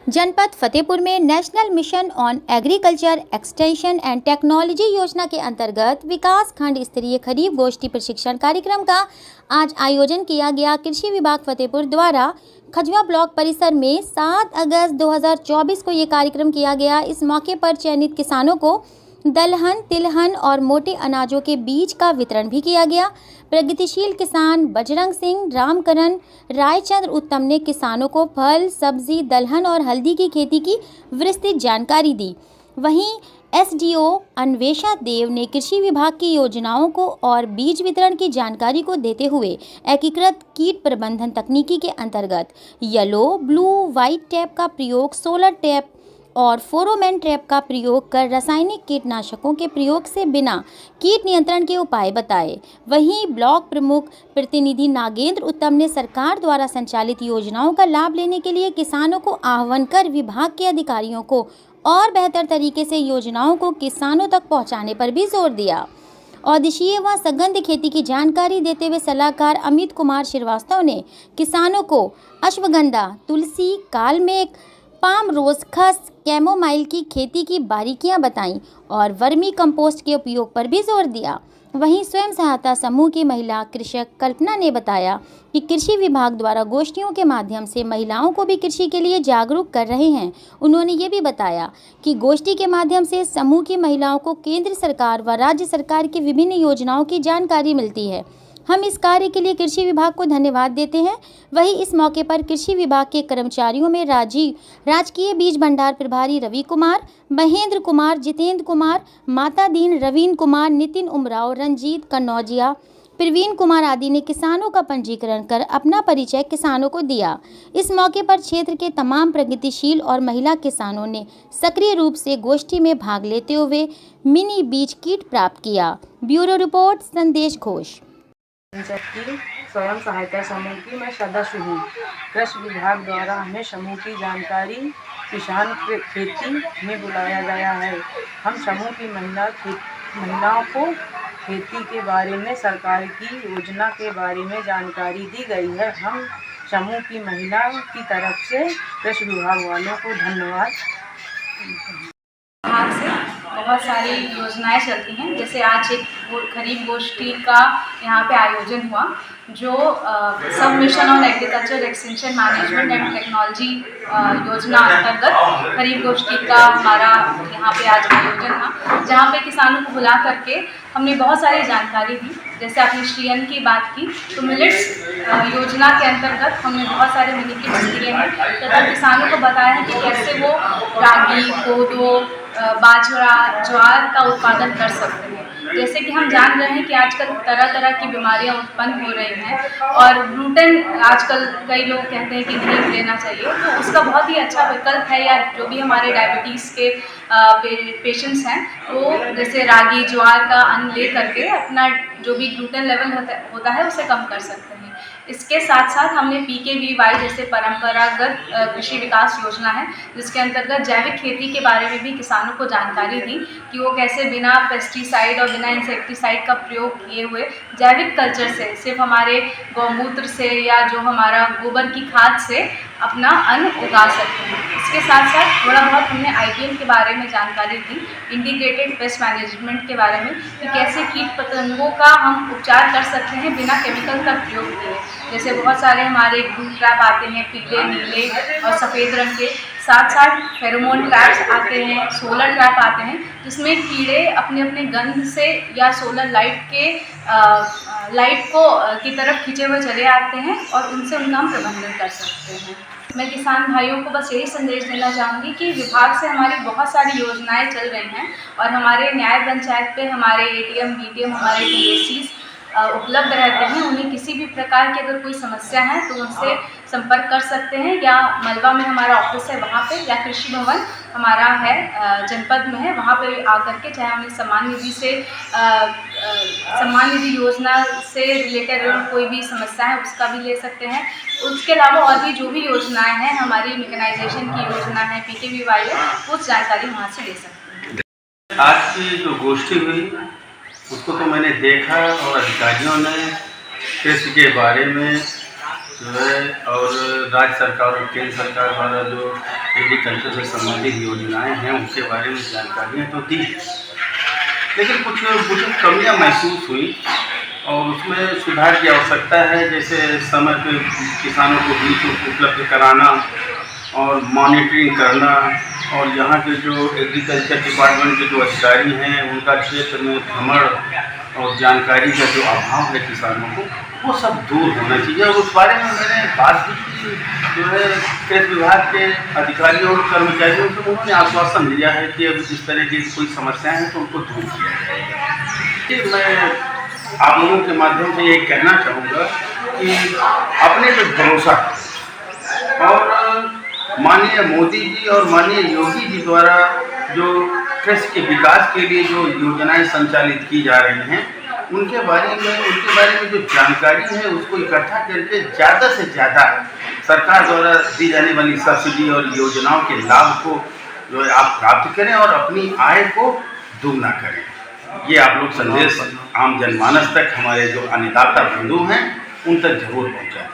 जनपद फतेहपुर में national mission on agriculture extension and technology योजना के अंतर्गत विकास खंड स्तरीय खरीफ गोष्ठी प्रशिक्षण कार्यक्रम का आज आयोजन किया गया। कृषि विभाग फतेहपुर द्वारा खजवा ब्लॉक परिसर में 7 अगस्त 2024 को ये कार्यक्रम किया गया। इस मौके पर चयनित किसानों को दलहन, तिलहन और मोटे अनाजों के बीज का वितरण भी किया गया। प्रगतिशील किसान बजरंग सिंह रामकरण रायचंद्र उत्तम ने किसानों को फल, सब्जी, दलहन और हल्दी की खेती की विस्तृत जानकारी दी। वहीं एसडीओ अन्वेषा देव ने कृषि विभाग की योजनाओं को और बीज वितरण की जानकारी को देते हुए एकीकृत कीट प्रबंधन तकनीकी के अंतर्गत येलो, ब्लू, व्हाइट टैप का प्रयोग, सोलर टैप और फेरोमोन ट्रैप का प्रयोग कर रासायनिक कीटनाशकों के प्रयोग से बिना कीट नियंत्रण के उपाय बताए। वहीं ब्लॉक प्रमुख प्रतिनिधि नागेंद्र उत्तम ने सरकार द्वारा संचालित योजनाओं का लाभ लेने के लिए किसानों को आह्वान कर विभाग के अधिकारियों को और बेहतर तरीके से योजनाओं को किसानों तक पहुंचाने पर भी जोर दिया। औदेशीय व सघन खेती की जानकारी देते हुए सलाहकार अमित कुमार श्रीवास्तव ने किसानों को अश्वगंधा, तुलसी, कालमेघ, पाम रोज, खस, कैमोमाइल की खेती की बारीकियां बताईं और वर्मी कंपोस्ट के उपयोग पर भी जोर दिया। वहीं स्वयं सहायता समूह की महिला कृषक कल्पना ने बताया कि कृषि विभाग द्वारा गोष्ठियों के माध्यम से महिलाओं को भी कृषि के लिए जागरूक कर रहे हैं। उन्होंने ये भी बताया कि गोष्ठी के माध्यम से समूह की महिलाओं को केंद्र सरकार व राज्य सरकार की विभिन्न योजनाओं की जानकारी मिलती है। हम इस कार्य के लिए कृषि विभाग को धन्यवाद देते हैं। वहीं इस मौके पर कृषि विभाग के कर्मचारियों में राजकीय बीज भंडार प्रभारी रवि कुमार, महेंद्र कुमार, जितेंद्र कुमार, माता दीन, रवीन कुमार, नितिन उमराव, रंजीत कन्नौजिया, प्रवीण कुमार आदि ने किसानों का पंजीकरण कर अपना परिचय किसानों को दिया। इस मौके पर क्षेत्र के तमाम प्रगतिशील और महिला किसानों ने सक्रिय रूप से गोष्ठी में भाग लेते हुए मिनी बीज किट प्राप्त किया। ब्यूरो रिपोर्ट संदेश घोष। की स्वयं सहायता समूह की मैं सदस्य हूँ। कृषि विभाग द्वारा हमें समूह की जानकारी किसान खेती में बुलाया गया है। हम समूह की महिलाओं को खेती के बारे में, सरकार की योजना के बारे में जानकारी दी गई है। हम समूह की महिलाओं की तरफ से कृषि विभाग वालों को धन्यवाद। विभाग से बहुत सारी योजनाएं चलती हैं। जैसे आज एक खरीफ गोष्ठी का यहाँ पे आयोजन हुआ, जो सब mission on agriculture extension management and technology योजना अंतर्गत खरीफ गोष्ठी का हमारा यहाँ पे आज आयोजन था, जहाँ पे किसानों को बुला करके हमने बहुत सारी जानकारी दी। जैसे आपने श्रीयन की बात की, तो मिलेट्स योजना के अंतर्गत हमने बहुत सारे मिनी किट्स दिए हैं तथा किसानों को बताया है कि कैसे वो रागी, कोदो, बाजरा, ज्वार का उत्पादन कर सकते हैं। जैसे कि हम जान रहे हैं कि आजकल तरह तरह की बीमारियां उत्पन्न हो रही हैं और ग्लूटेन आजकल कई लोग कहते हैं कि नहीं लेना चाहिए, तो उसका बहुत ही अच्छा विकल्प है। या जो भी हमारे डायबिटीज़ के पेशेंट्स हैं, वो जैसे रागी, ज्वार का अन्न ले करके अपना जो भी ग्लूटेन लेवल होता है उसे कम कर सकते हैं। इसके साथ साथ हमने PKVY जैसे परंपरागत कृषि विकास योजना है, जिसके अंतर्गत जैविक खेती के बारे में भी किसानों को जानकारी दी कि वो कैसे बिना पेस्टिसाइड और बिना इंसेक्टिसाइड का प्रयोग किए हुए जैविक कल्चर से, सिर्फ हमारे गौमूत्र से या जो हमारा गोबर की खाद से अपना अन्न उगा सकते हैं। इसके साथ साथ थोड़ा बहुत हमने IPM के बारे में जानकारी दी, इंटीग्रेटेड पेस्ट मैनेजमेंट के बारे में, कि कैसे कीट पतंगों का हम उपचार कर सकते हैं बिना केमिकल का प्रयोग किए। जैसे बहुत सारे हमारे ग्लू ट्रैप आते हैं, पीले, नीले और सफ़ेद रंग के, साथ साथ फेरोमोन ट्रैप्स आते हैं, सोलर ट्रैप आते हैं, जिसमें कीड़े अपने अपने गंध से या सोलर लाइट को की तरफ खींचे हुए चले आते हैं और उनसे उनका हम प्रबंधन कर सकते हैं। मैं किसान भाइयों को बस यही संदेश देना चाहूँगी कि विभाग से हमारी बहुत सारी योजनाएं चल रही हैं और हमारे न्याय पंचायत पे हमारे ATM, BTM, हमारे DACs उपलब्ध रहते हैं। उन्हें किसी भी प्रकार की अगर कोई समस्या है तो उनसे संपर्क कर सकते हैं, या मलबा में हमारा ऑफिस है वहाँ पे, या कृषि भवन हमारा है जनपद में है, वहाँ पे आकर के, चाहे उन्हें सम्मान निधि योजना से रिलेटेड कोई भी समस्या है उसका भी ले सकते हैं। उसके अलावा और भी जो भी योजनाएं हैं, हमारी मेकेनाइजेशन की योजना है, PKVY है, उस जानकारी वहाँ से ले सकते हैं। आज की जो गोष्ठी हुई उसको तो मैंने देखा और अधिकारियों ने कृषि के बारे में जो है और राज्य सरकार और केंद्र सरकार द्वारा जो एग्रीकल्चर से संबंधित योजनाएं हैं उनके बारे में जानकारियाँ तो दी, लेकिन कुछ मुझे कमियाँ महसूस हुई और उसमें सुधार की आवश्यकता है। जैसे समय पे किसानों को बीज उपलब्ध कराना और मॉनिटरिंग करना, और यहाँ के जो एग्रीकल्चर डिपार्टमेंट के जो अधिकारी हैं उनका क्षेत्र में भ्रमण और जानकारी का जो अभाव है किसानों को, वो सब दूर होना चाहिए। और उस बारे में मैंने बात भी की जो है कृषि विभाग के अधिकारियों और कर्मचारियों से, उन्होंने आश्वासन दिया है कि अब इस तरह की कोई समस्याएं हैं तो उनको दूर किया जाएगा। मैं आप लोगों के माध्यम से ये कहना चाहूँगा कि अपने पे भरोसा, और माननीय मोदी जी और माननीय योगी जी द्वारा जो कृषि के विकास के लिए जो योजनाएं संचालित की जा रही हैं उनके बारे में जो जानकारी है उसको इकट्ठा करके ज़्यादा से ज़्यादा सरकार द्वारा दी जाने वाली सब्सिडी और योजनाओं के लाभ को जो है आप प्राप्त करें और अपनी आय को दुगना करें। ये आप लोग संदेश आम जनमानस तक, हमारे जो अन्नदाता बंधु हैं उन तक जरूर पहुँचाएं।